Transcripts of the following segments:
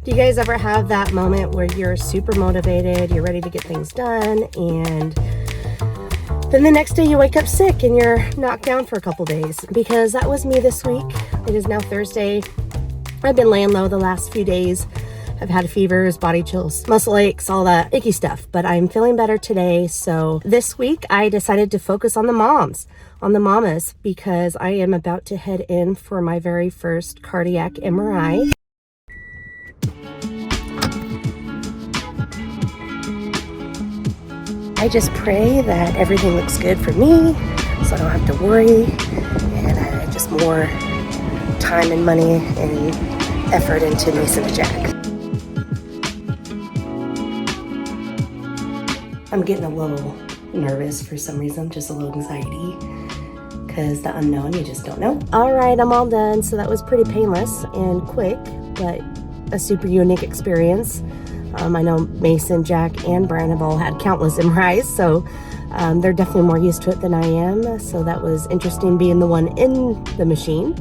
Do you guys ever have that moment where you're super motivated, you're ready to get things done, and then the next day you wake up sick and you're knocked down for a couple days? Because that was me this week. It is now Thursday. I've been laying low the last few days. I've had fevers, body chills, muscle aches, all that icky stuff, but I'm feeling better today. So this week I decided to focus on the mamas, because I am about to head in for my very first cardiac MRI. I just pray that everything looks good for me, so I don't have to worry, and just more time and money and effort into Mason and Jack. I'm getting a little nervous for some reason, just a little anxiety, because the unknown, you just don't know. All right, I'm all done. So that was pretty painless and quick, but a super unique experience. I know Mason, Jack, and Brian have all had countless MRIs, so they're definitely more used to it than I am. So that was interesting being the one in the machine.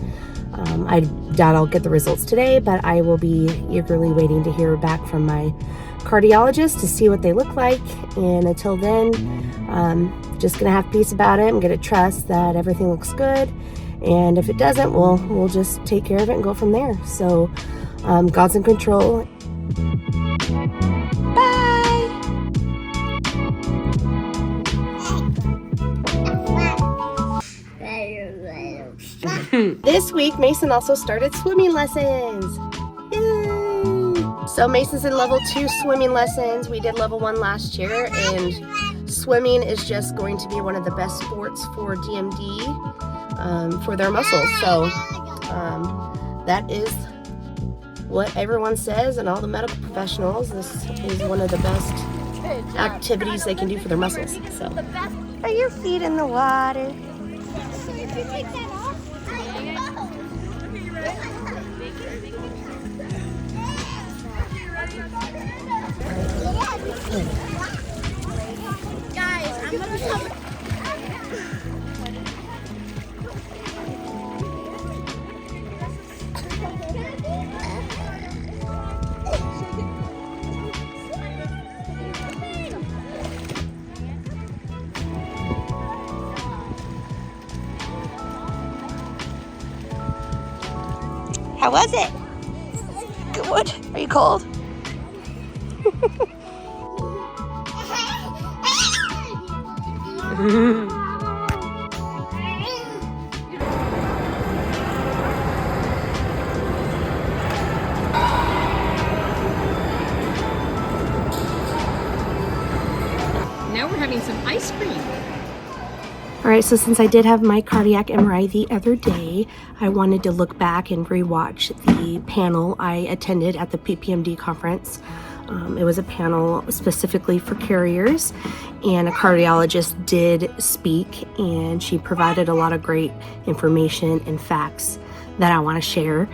I doubt I'll get the results today, but I will be eagerly waiting to hear back from my cardiologist to see what they look like. And until then, just gonna have peace about it. I'm gonna trust that everything looks good, and if it doesn't, we'll just take care of it and go from there. So God's in control. This week, Mason also started swimming lessons. Yay! So Mason's in level 2 swimming lessons. We did level 1 last year, and swimming is just going to be one of the best sports for DMD, for their muscles. So that is what everyone says, and all the medical professionals. This is one of the best activities they can do for their muscles. So, are your feet in the water? Guys, I'm gonna come. How was it? Good. Are you cold? Now we're having some ice cream. All right, so since I did have my cardiac MRI the other day, I wanted to look back and rewatch the panel I attended at the PPMD conference. It was a panel specifically for carriers, and a cardiologist did speak, and she provided a lot of great information and facts that I want to share.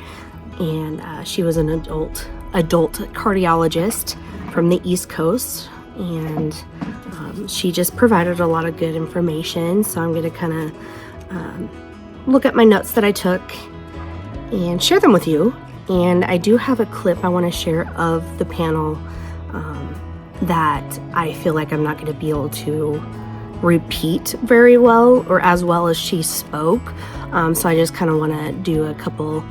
And she was an adult cardiologist from the East Coast, and she just provided a lot of good information. So I'm going to kind of look at my notes that I took and share them with you. And I do have a clip I want to share of the panel that I feel like I'm not going to be able to repeat very well, or as well as she spoke. So I just kind of want to do a couple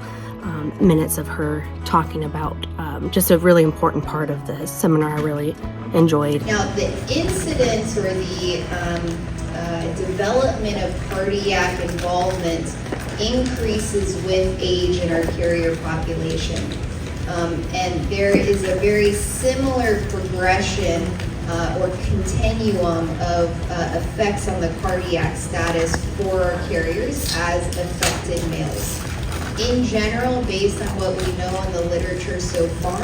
minutes of her talking about just a really important part of the seminar I really enjoyed. Now, the incidence or the development of cardiac involvement increases with age in our carrier population. And there is a very similar progression or continuum of effects on the cardiac status for our carriers as affected males. In general, based on what we know in the literature so far,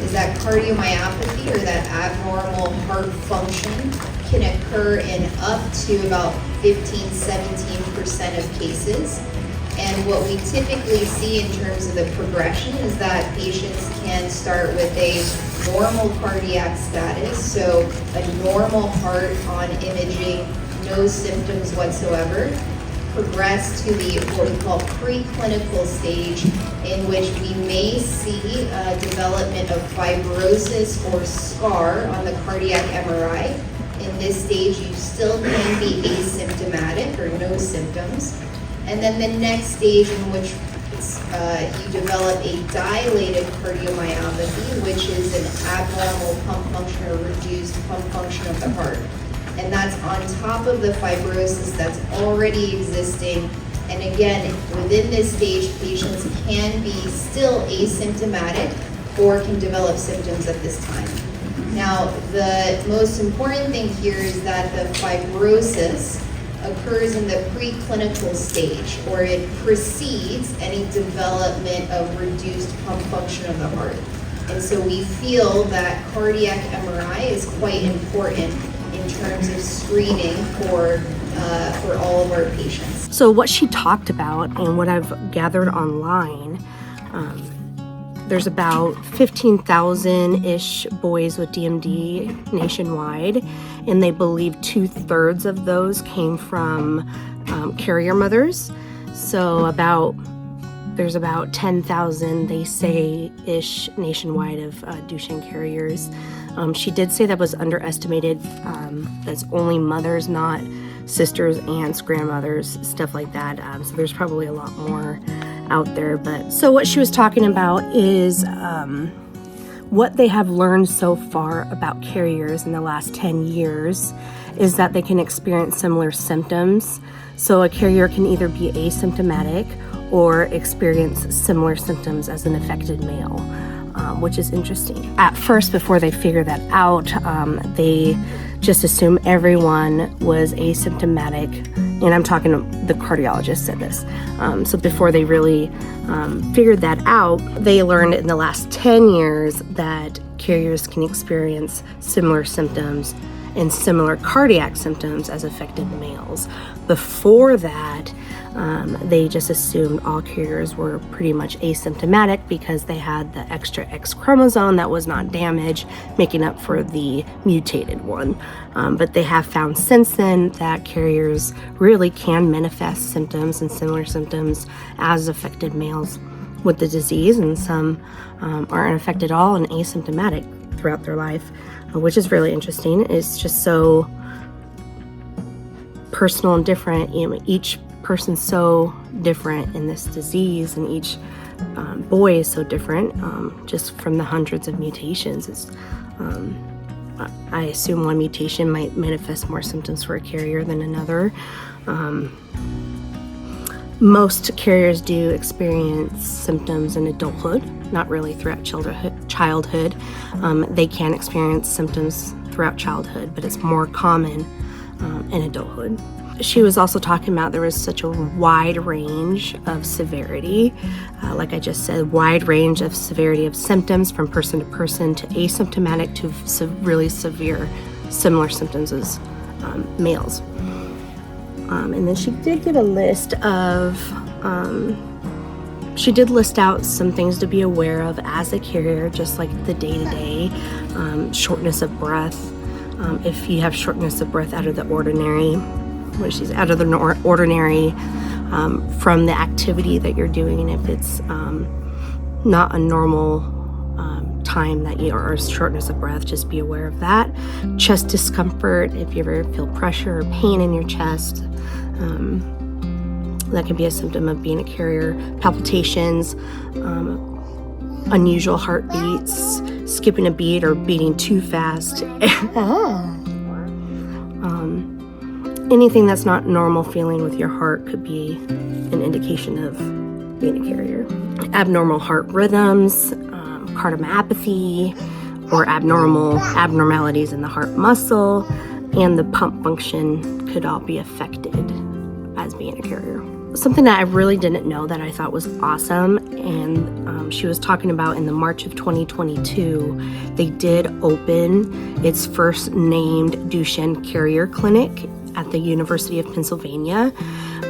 is that cardiomyopathy, or that abnormal heart function, can occur in up to about 15-17% of cases. And what we typically see in terms of the progression is that patients can start with a normal cardiac status, so a normal heart on imaging, no symptoms whatsoever. progress to the what we call preclinical stage, in which we may see development of fibrosis or scar on the cardiac MRI. In this stage, you still can be asymptomatic or no symptoms. And then the next stage, in which you develop a dilated cardiomyopathy, which is an abnormal pump function or reduced pump function of the heart. And that's on top of the fibrosis that's already existing. And again, within this stage, patients can be still asymptomatic or can develop symptoms at this time. Now, the most important thing here is that the fibrosis occurs in the preclinical stage, or it precedes any development of reduced pump function of the heart. And so we feel that cardiac MRI is quite important in terms of screening for all of our patients. So what she talked about and what I've gathered online, there's about 15,000-ish boys with DMD nationwide, and they believe 2/3 of those came from carrier mothers. So there's about 10,000, they say, ish nationwide of Duchenne carriers. She did say that was underestimated. That's only mothers, not sisters, aunts, grandmothers, stuff like that. So there's probably a lot more out there. But so what she was talking about is what they have learned so far about carriers in the last 10 years is that they can experience similar symptoms. So a carrier can either be asymptomatic or experience similar symptoms as an affected male, which is interesting. At first, before they figured that out, they just assumed everyone was asymptomatic. And I'm talking, the cardiologist said this. So before they really figured that out, they learned in the last 10 years that carriers can experience similar symptoms and similar cardiac symptoms as affected males. Before that, they just assumed all carriers were pretty much asymptomatic because they had the extra X chromosome that was not damaged, making up for the mutated one. But they have found since then that carriers really can manifest symptoms and similar symptoms as affected males with the disease, and some aren't affected at all and asymptomatic throughout their life, which is really interesting. It's just so personal and different. You know, each person's so different in this disease, and each boy is so different, just from the hundreds of mutations. It's, I assume one mutation might manifest more symptoms for a carrier than another. Most carriers do experience symptoms in adulthood, not really throughout childhood. They can experience symptoms throughout childhood, but it's more common in adulthood. She was also talking about there was such a wide range of severity. Like I just said, wide range of severity of symptoms from person to person, to asymptomatic to really severe, similar symptoms as males. And then she did give a list of, she did list out some things to be aware of as a carrier, just like the day-to-day, shortness of breath. If you have shortness of breath out of the ordinary, out of the ordinary from the activity that you're doing, if it's not a normal time that you are shortness of breath, just be aware of that. Chest discomfort, if you ever feel pressure or pain in your chest, that can be a symptom of being a carrier. Palpitations, unusual heartbeats, skipping a beat or beating too fast. Anything that's not normal feeling with your heart could be an indication of being a carrier. Abnormal heart rhythms, cardiomyopathy, or abnormalities in the heart muscle, and the pump function could all be affected as being a carrier. Something that I really didn't know that I thought was awesome, and she was talking about in the March of 2022, they did open its first named Duchenne carrier clinic at the University of Pennsylvania,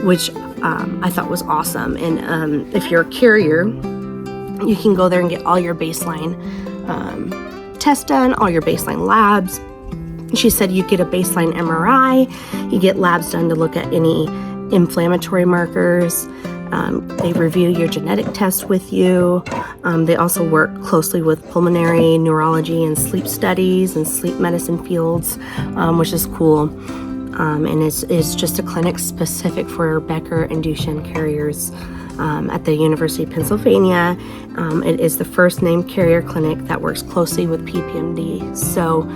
which I thought was awesome. And if you're a carrier, you can go there and get all your baseline tests done, all your baseline labs. She said you get a baseline MRI, you get labs done to look at any inflammatory markers. They review your genetic test with you. They also work closely with pulmonary, neurology, and sleep studies and sleep medicine fields, which is cool. And it's just a clinic specific for Becker and Duchenne carriers at the University of Pennsylvania. It is the first named carrier clinic that works closely with PPMD. So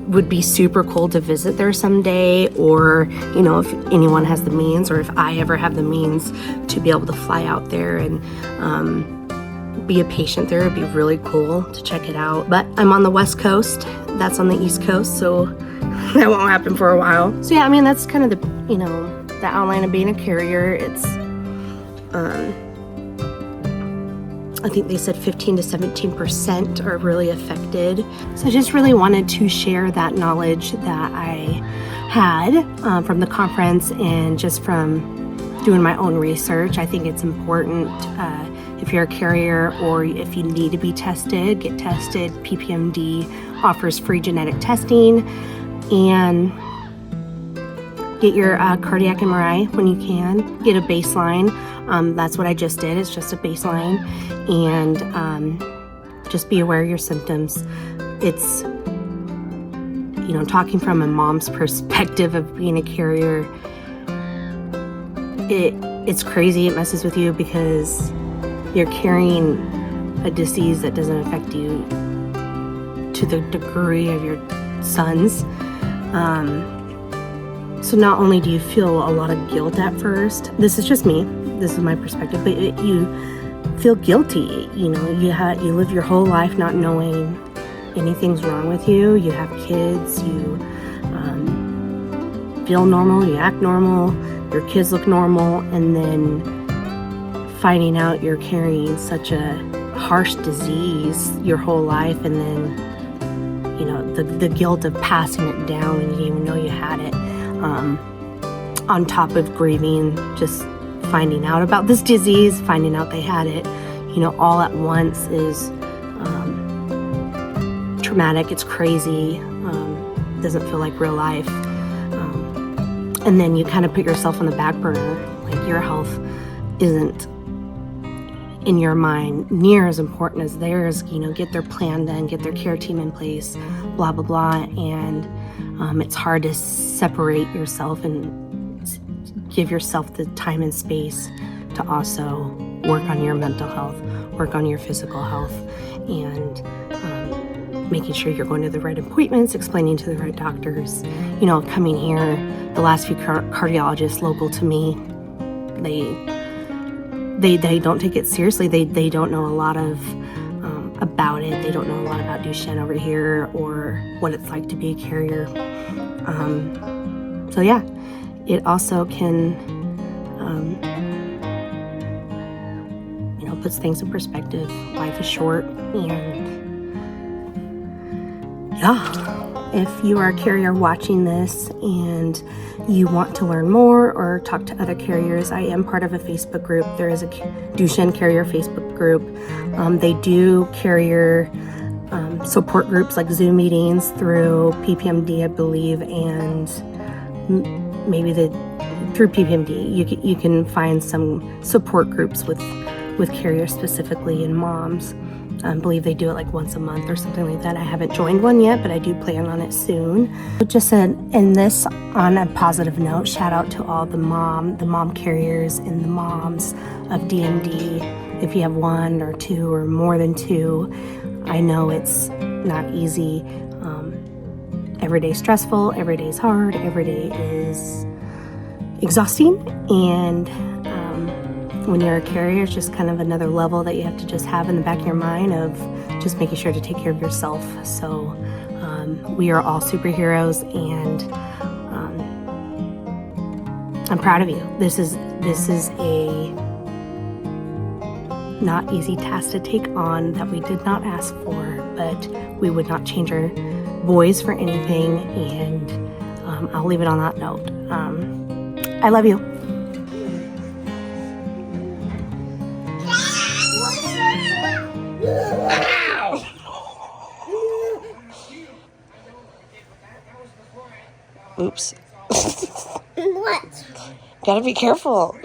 would be super cool to visit there someday, or if anyone has the means, or if I ever have the means to be able to fly out there and be a patient there. It'd be really cool to check it out. But I'm on the West Coast, that's on the East Coast, so that won't happen for a while. So yeah, I mean, that's kind of the the outline of being a carrier. It's I think they said 15 to 17% are really affected. So I just really wanted to share that knowledge that I had from the conference and just from doing my own research. I think it's important if you're a carrier or if you need to be tested, get tested. PPMD offers free genetic testing, and get your cardiac MRI when you can. Get a baseline. That's what I just did. It's just a baseline. And just be aware of your symptoms. It's, talking from a mom's perspective of being a carrier, it's crazy. It messes with you because you're carrying a disease that doesn't affect you to the degree of your sons. So not only do you feel a lot of guilt at first, this is just me, this is my perspective, but you feel guilty. You live your whole life not knowing anything's wrong with you. You have kids, you feel normal, you act normal, your kids look normal, and then finding out you're carrying such a harsh disease your whole life, and then the guilt of passing it down and you didn't even know you had it. On top of grieving, just finding out about this disease, finding out they had it, all at once is traumatic. It's crazy. Doesn't feel like real life. And then you kind of put yourself on the back burner. Like, your health isn't in your mind near as important as theirs. Get their plan done, get their care team in place, blah, blah, blah. And it's hard to separate yourself and give yourself the time and space to also work on your mental health, work on your physical health, and making sure you're going to the right appointments, explaining to the right doctors. Coming here, the last few cardiologists local to me, they don't take it seriously. They don't know a lot of about it. They don't know a lot about Duchenne over here or what it's like to be a carrier. So yeah, it also can, puts things in perspective. Life is short, and yeah, if you are a carrier watching this and you want to learn more or talk to other carriers, I am part of a Facebook group. There is a Duchenne carrier Facebook group. They do carrier support groups like Zoom meetings through PPMD, I believe, and maybe through PPMD. You can find some support groups with carriers specifically and moms. I believe they do it like once a month or something like that. I haven't joined one yet, but I do plan on it soon. Just in this, on a positive note, shout out to all the mom carriers and the moms of DMD. If you have one or two or more than two, I know it's not easy. Every day is stressful, every day is hard, every day is exhausting, and when you're a carrier, it's just kind of another level that you have to just have in the back of your mind of just making sure to take care of yourself. So we are all superheroes, and I'm proud of you. This is a not easy task to take on that we did not ask for, but we would not change our boys for anything, and I'll leave it on that note. I love you. Oops. What? Gotta be careful.